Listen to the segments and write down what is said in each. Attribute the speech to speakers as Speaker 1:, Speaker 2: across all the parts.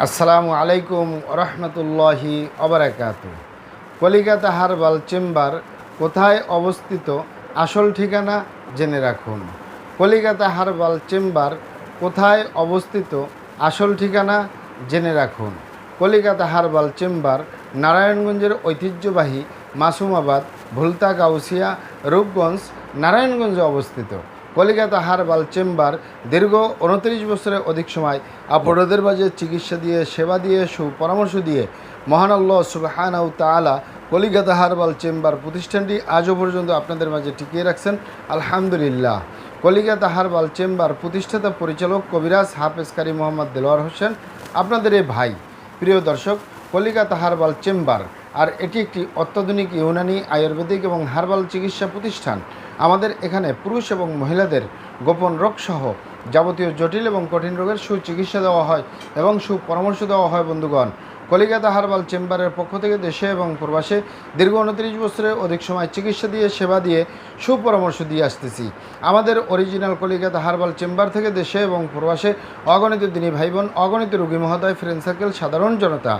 Speaker 1: আসসালামু আলাইকুম রহমতুল্লাহি অবরাকাতু। কলিকাতা হার্বাল চেম্বার কোথায় অবস্থিত? আসল ঠিকানা জেনে রাখুন। কলিকাতা হার্বাল চেম্বার কোথায় অবস্থিত? আসল ঠিকানা জেনে রাখুন। কলিকাতা হার্বাল চেম্বার নারায়ণগঞ্জের ঐতিহ্যবাহী মাসুমাবাদ, ভুলতা, গাউসিয়া, রূপগঞ্জ, নারায়ণগঞ্জে অবস্থিত। কলিকাতা হার্বাল চেম্বার দীর্ঘ 29 বছরের অধিক সময় আপনাদের মাঝে চিকিৎসা দিয়ে, সেবা দিয়ে, সুপরামর্শ দিয়ে মহান আল্লাহ সুবহানাহু তাআলা কলিকাতা হার্বাল চেম্বার প্রতিষ্ঠানটি আজও পর্যন্ত আপনাদের মাঝে টিকিয়ে রাখছেন, আলহামদুলিল্লাহ। কলিকাতা হার্বাল চেম্বার প্রতিষ্ঠাতা পরিচালক কবিরাজ হাফেজ কারি মোহাম্মদ দেলোয়ার হোসেন, আপনাদের এই ভাই। প্রিয় দর্শক, কলিকাতা হার্বাল চেম্বার আর এটি একটি অত্যাধুনিক ইউনানি, আয়ুর্বেদিক এবং হার্বাল চিকিৎসা প্রতিষ্ঠান। আমাদের এখানে পুরুষ এবং মহিলাদের গোপন রোগসহ যাবতীয় জটিল এবং কঠিন রোগের সুচিকিৎসা দেওয়া হয় এবং সুপরামর্শ দেওয়া হয়। বন্ধুগণ, কলিকাতা হার্বাল চেম্বারের পক্ষ থেকে দেশে এবং প্রবাসে দীর্ঘ 29 বছরের অধিক সময় চিকিৎসা দিয়ে, সেবা দিয়ে, সুপরামর্শ দিয়ে আসতেছি। আমাদের অরিজিনাল কলিকাতা হার্বাল চেম্বার থেকে দেশে এবং প্রবাসে অগণিত দিনী ভাই বোন, অগণিত রোগী মহোদয়, ফ্রেন্ড সার্কেল, সাধারণ জনতা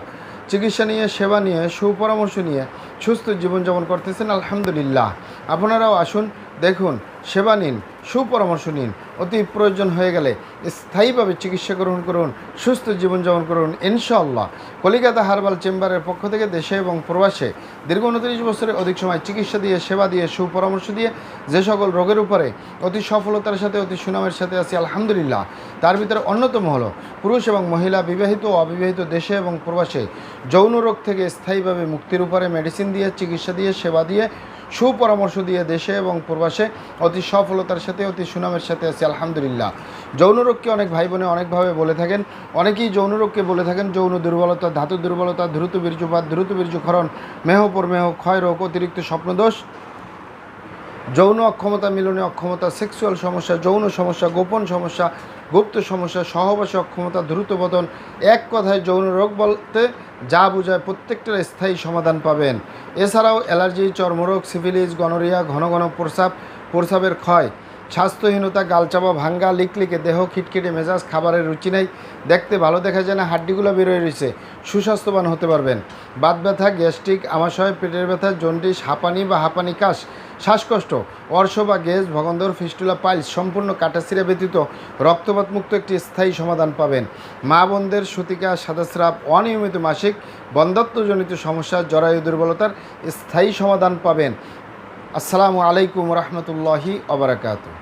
Speaker 1: চিকিৎসা নিয়ে, সেবা নিয়ে, সুপরামর্শ নিয়ে সুস্থ জীবনযাপন করতেছেন, আলহামদুলিল্লাহ। আপনারাও আসুন, দেখুন, সেবা নিন, সুপরামর্শ নিন। অতি প্রয়োজন হয়ে গেলে স্থায়ীভাবে চিকিৎসা গ্রহণ করুন, সুস্থ জীবনযাপন করুন ইনশাআল্লাহ। কলিকাতা হার্বাল চেম্বারের পক্ষ থেকে দেশে এবং প্রবাসে দীর্ঘ 29 বছরের অধিক সময় চিকিৎসা দিয়ে, সেবা দিয়ে, সুপরামর্শ দিয়ে যে সকল রোগের উপরে অতি সফলতার সাথে, অতি সুনামের সাথে আছি, আলহামদুলিল্লাহ। তার ভিতরে অন্যতম হলো পুরুষ এবং মহিলা, বিবাহিত ও অবিবাহিত, দেশে এবং প্রবাসে যৌন রোগ থেকে স্থায়ীভাবে মুক্তির উপরে মেডিসিন দিয়ে, চিকিৎসা দিয়ে, সেবা দিয়ে, সুপরামর্শ দিয়ে দেশে এবং প্রবাসে অতি সফলতার সাথে, অতি সুনামের সাথে আছি, আলহামদুলিল্লাহ। যৌন রোগকে অনেক ভাই বোনে অনেকভাবে বলে থাকেন। অনেকেই যৌন রোগকে বলে থাকেন যৌন দুর্বলতা, ধাতু দুর্বলতা, দ্রুত বীর্যপাত, দ্রুত বীর্যক্ষরণ, মেহ প্রমেহ, ক্ষয় রোগ, অতিরিক্ত স্বপ্নদোষ, যৌন অক্ষমতা, মিলনে অক্ষমতা, সেক্সুয়াল সমস্যা, যৌন সমস্যা, গোপন সমস্যা, গুপ্ত সমস্যা, সহবাসে অক্ষমতা, দ্রুত পতন, এক কথায় যৌন রোগ বলতে যা বোঝায় প্রত্যেকটার স্থায়ী সমাধান পাবেন। এছাড়াও অ্যালার্জি, চর্মরোগ, সিফিলিস, গনোরিয়া, ঘন ঘন প্রস্রাবের ক্ষয়, স্বাস্থ্যহীনতা, গালচাপা, ভাঙ্গা, লিকলিকে দেহ, খিটখিটে মেজাজ, খাবারের রুচি নেই, দেখতে ভালো দেখা যায় না, হাড্ডিগুলো বেরোয় রয়েছে, সুস্বাস্থ্যবান হতে পারবেন। বাত ব্যথা, গ্যাস্ট্রিক, আমাশয়, পেটের ব্যথা, জন্ডিস, হাঁপানি বা হাঁপানি কাশ, শ্বাসকষ্ট, অর্শ বা গ্যাস, ভগন্দর, ফিস্টুলা, পাইলস, সম্পূর্ণ কাটাছিরা ব্যতীত রক্তপাতমুক্ত একটি স্থায়ী সমাধান পাবেন। মা বোনদের সূতিকা, সাদাস্রাব, অনিয়মিত মাসিক, বন্ধ্যত্বজনিত সমস্যা, জরায়ু দুর্বলতার স্থায়ী সমাধান পাবেন। আসসালামু আলাইকুম রহমতুল্লাহি ওয়া বারাকাতুহু।